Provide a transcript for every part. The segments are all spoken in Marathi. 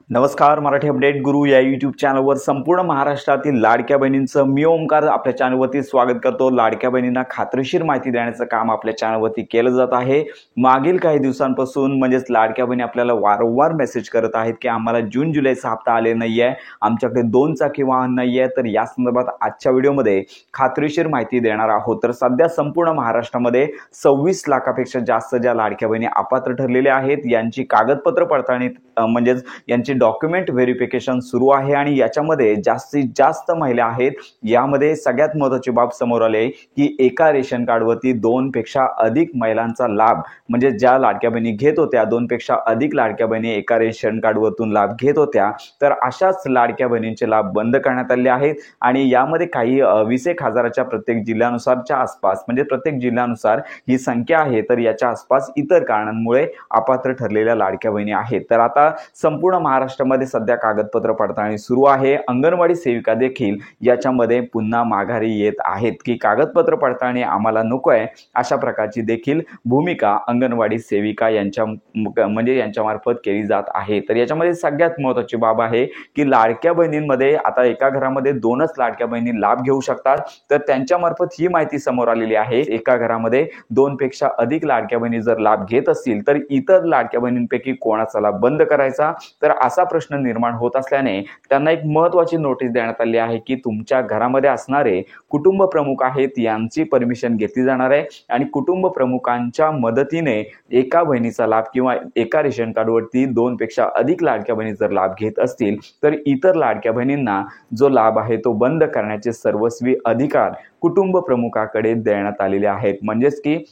नमस्कार. मराठी अपडेट गुरु या यूट्यूब चॅनलवर संपूर्ण महाराष्ट्रातील लाडक्या बहिणींचं मी ओमकार आपल्या चॅनलवरती स्वागत करतो. लाडक्या बहिणींना खात्रीशीर माहिती देण्याचं काम आपल्या चॅनलवरती केलं जात आहे. मागील काही दिवसांपासून म्हणजेच लाडक्या बहिणी आपल्याला वारंवार मेसेज करत आहेत की आम्हाला जून जुलैचा हप्ता आले नाही आहे, आमच्याकडे 2 चाकी वाहन नाही आहे. तर या संदर्भात आजच्या व्हिडिओमध्ये खात्रीशीर माहिती देणार आहोत. तर सध्या संपूर्ण महाराष्ट्रामध्ये 26 लाखापेक्षा जास्त ज्या लाडक्या बहिणी अपात्र ठरलेल्या आहेत यांची कागदपत्र पडताळणी म्हणजेच यांची डॉक्युमेंट व्हेरिफिकेशन सुरू आहे आणि याच्यामध्ये जास्तीत जास्त महिला आहेत. यामध्ये सगळ्यात महत्त्वाची बाब समोर आली आहे की एका रेशन कार्डवरती 2 पेक्षा अधिक महिलांचा लाभ म्हणजे ज्या लाडक्या बहिणी घेत होत्या 2 पेक्षा अधिक लाडक्या बहिणी एका रेशन कार्डवरतून लाभ घेत होत्या, तर अशाच लाडक्या बहिणींचे लाभ बंद करण्यात आले आहेत. आणि यामध्ये काही 20,000च्या प्रत्येक जिल्ह्यानुसारच्या आसपास म्हणजे प्रत्येक जिल्ह्यानुसार ही संख्या आहे. तर याच्या आसपास इतर कारणांमुळे अपात्र ठरलेल्या लाडक्या बहिणी आहेत. तर आता संपूर्ण महाराष्ट्रामध्ये सध्या कागदपत्र पडताळणी सुरू आहे. अंगणवाडी सेविका देखील याच्यामध्ये पुन्हा माघारी येत आहेत की कागदपत्र पडताळणी आम्हाला नको आहे, अशा प्रकारची देखील भूमिका अंगणवाडी सेविका यांच्यामार्फत केली जात आहे. तर याच्यामध्ये सगळ्यात महत्त्वाची बाब आहे की लाडक्या बहिणींमध्ये आता एका घरामध्ये 2च लाडक्या बहिणी लाभ घेऊ शकतात. तर त्यांच्यामार्फत ही माहिती समोर आलेली आहे. एका घरामध्ये 2 पेक्षा अधिक लाडक्या बहिणी जर लाभ घेत असतील तर इतर लाडक्या बहिणींपैकी कोणाचा लाभ बंद करायचा, तर असा प्रश्न निर्माण होत असल्याने त्यांना एक महत्त्वाची नोटीस देण्यात आली आहे की तुमच्या घरामध्ये असणारे कुटुंब प्रमुख आहेत यांची परमिशन घेतली जाणार आहे आणि कुटुंब प्रमुखांच्या मदतीने एका बहिणीचा लाभ किंवा एका रेशन कार्डवरती 2 पेक्षा अधिक लाडक्या बहिणी जर लाभ घेत असतील तर इतर लाडक्या बहिणींना जो लाभ आहे तो बंद करण्याचे सर्वस्वी अधिकार कुटुंब प्रमुखाकडे देण्यात आलेले आहेत. म्हणजेच की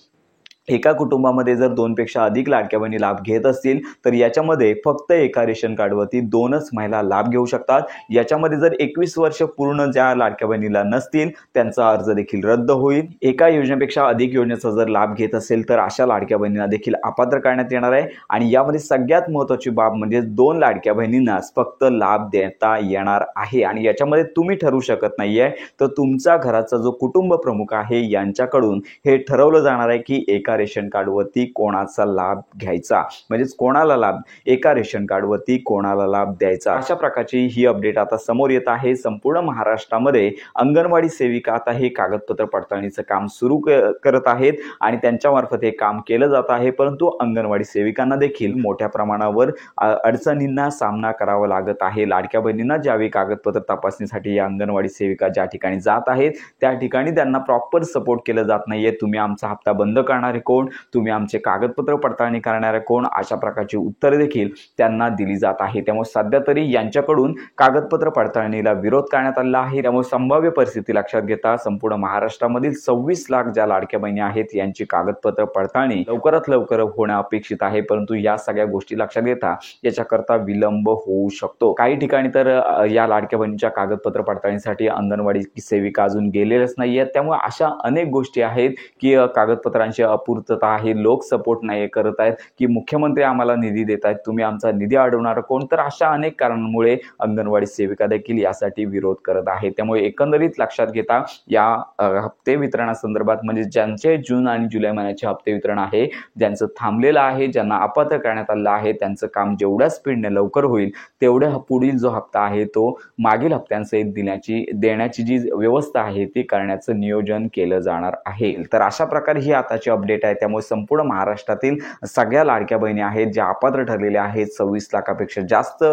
एका कुटुंबामध्ये जर 2 पेक्षा अधिक लाडक्या बहिणी लाभ घेत असतील तर याच्यामध्ये फक्त एका रेशन कार्डवरती 2च महिला लाभ घेऊ शकतात. याच्यामध्ये जर 21 वर्ष पूर्ण ज्या लाडक्या बहिणीला नसतील त्यांचा अर्ज देखील रद्द होईल. एका योजनेपेक्षा अधिक योजनेचा जर लाभ घेत असेल तर अशा लाडक्या बहिणींना देखील अपात्र करण्यात येणार आहे. आणि यामध्ये सगळ्यात महत्त्वाची बाब म्हणजे 2 लाडक्या बहिणींनाच फक्त लाभ देता येणार आहे आणि याच्यामध्ये तुम्ही ठरवू शकत नाहीये. तर तुमच्या घराचा जो कुटुंब प्रमुख आहे यांच्याकडून हे ठरवलं जाणार आहे की एका रेशन कार्डवरती कोणाचा लाभ घ्यायचा, म्हणजेच कोणाला लाभ, एका रेशन कार्डवरती कोणाला लाभ द्यायचा. अशा प्रकारची ही अपडेट आता समोर येत आहे. संपूर्ण महाराष्ट्रामध्ये अंगणवाडी सेविका आता हे कागदपत्र पडताळणीचं काम सुरू करत आहेत आणि त्यांच्यामार्फत हे काम केलं जात आहे. परंतु अंगणवाडी सेविकांना देखील मोठ्या प्रमाणावर अडचणींना सामना करावा लागत आहे. लाडक्या बहिणींना ज्यावेळी कागदपत्र तपासणीसाठी या अंगणवाडी सेविका ज्या ठिकाणी जात आहेत त्या ठिकाणी त्यांना प्रॉपर सपोर्ट केलं जात नाहीये. तुम्ही आमचा हप्ता बंद करणारे कोण, तुम्ही आमचे कागदपत्र पडताळणी करणारे कोण, अशा प्रकारची उत्तरे देखील त्यांना दिली जात आहे. त्यामुळे सध्या तरी यांच्याकडून कागदपत्र पडताळणीला विरोध करण्यात आला आहे. त्यामुळे संभाव्य परिस्थिती लक्षात घेता संपूर्ण महाराष्ट्रामधील 26 लाख ज्या लाडक्या बहिणी आहेत यांची कागदपत्र पडताळणी लवकरात लवकर होणं अपेक्षित आहे. परंतु या सगळ्या गोष्टी लक्षात घेता याच्याकरता विलंब होऊ शकतो. काही ठिकाणी तर या लाडक्या बहिणीच्या कागदपत्र पडताळणीसाठी अंगणवाडी सेविका अजून गेलेलेच नाही आहेत. त्यामुळे अशा अनेक गोष्टी आहेत की कागदपत्रांची अपूर्तता आहे, लोक सपोर्ट नाही करत आहेत की मुख्यमंत्री आम्हाला निधी देत आहेत, तुम्ही आमचा निधी अडवणार कोण. तर अशा अनेक कारणांमुळे अंगणवाडी सेविका देखील यासाठी विरोध करत आहेत. त्यामुळे एकंदरीत लक्षात घेता या हप्ते वितरणासंदर्भात म्हणजे ज्यांचे जून आणि जुलै महिन्याचे हप्ते वितरण आहे, ज्यांचं थांबलेलं आहे, ज्यांना अपात्र करण्यात आलं आहे, त्यांचं काम जेवढ्या स्पीडने लवकर होईल तेवढ्या पुढील जो हप्ता आहे तो मागील हप्त्यांसहित देण्याची जी व्यवस्था आहे ती करण्याचं नियोजन केलं जाणार आहे. तर अशा प्रकारे ही आताची अपडेट आहे. त्यामुळे संपूर्ण महाराष्ट्रातील सगळ्या लाडक्या बहिणी आहेत ज्या अपात्र ठरलेल्या आहेत, 26 लाखापेक्षा जास्त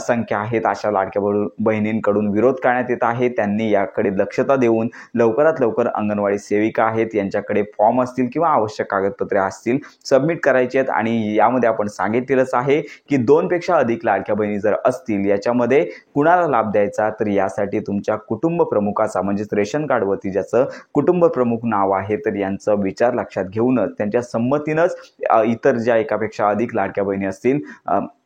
संख्या आहेत, अशा लाडक्या बहिणींकडून विरोध करण्यात येत आहे. त्यांनी याकडे दक्षता देऊन लवकरात लवकर अंगणवाडी सेविका आहेत यांच्याकडे फॉर्म असतील किंवा आवश्यक कागदपत्रे असतील सबमिट करायची आहेत. आणि यामध्ये आपण सांगितलेलंच आहे की 2 पेक्षा अधिक लाडक्या बहिणी जर असतील याच्यामध्ये कुणाला लाभ द्यायचा, तर यासाठी तुमच्या कुटुंब प्रमुखाचा म्हणजेच रेशन कार्डवरती ज्याचं कुटुंब प्रमुख नाव आहे तर यांचा विचार लक्षात घेऊनच त्यांच्या संमतीनंच इतर ज्या एकापेक्षा अधिक लाडक्या बहिणी असतील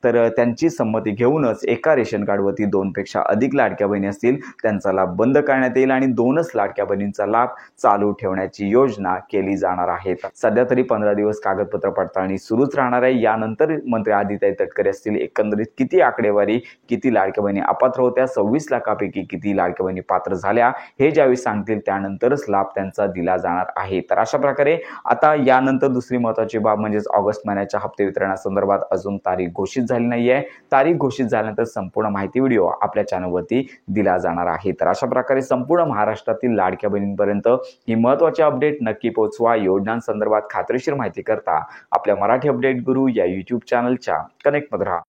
तर त्यांची संमती घेऊनच एका रेशन कार्डवरती 2 पेक्षा अधिक लाडक्या बहिणी असतील त्यांचा लाभ बंद करण्यात येईल आणि 2च लाडक्या बहिणींचा लाभ चालू ठेवण्याची योजना केली जाणार आहे. सध्या तरी 15 दिवस कागदपत्र पडताळणी सुरूच राहणार आहे. यानंतर मंत्री आदित्य तटकरे असतील एकंदरीत किती आकडेवारी, किती लाडक्या बहिणी अपात्र होत्या, 26 लाखापैकी किती लाडक्या बहिणी पात्र झाल्या हे ज्यावेळी सांगतील त्यानंतरच लाभ त्यांचा दिला जाणार आहे. तर अशा प्रकारे आता यानंतर दुसरी महत्त्वाची बाब म्हणजेच ऑगस्ट महिन्याच्या हप्ते वितरणासंदर्भात अजून तारीख घोषित झाली नाही आहे. तारीख घोषित झाल्यानंतर संपूर्ण माहिती व्हिडिओ आपल्या चॅनलवरती दिला जाणार आहे. तर अशा प्रकारे संपूर्ण महाराष्ट्रातील लाडक्या बहिणींपर्यंत ही महत्त्वाची अपडेट नक्की पोहोचवा. योजनांसंदर्भात खात्रीशीर माहिती करता आपल्या मराठी अपडेट गुरु या YouTube चॅनलच्या कनेक्टमध्ये राहा.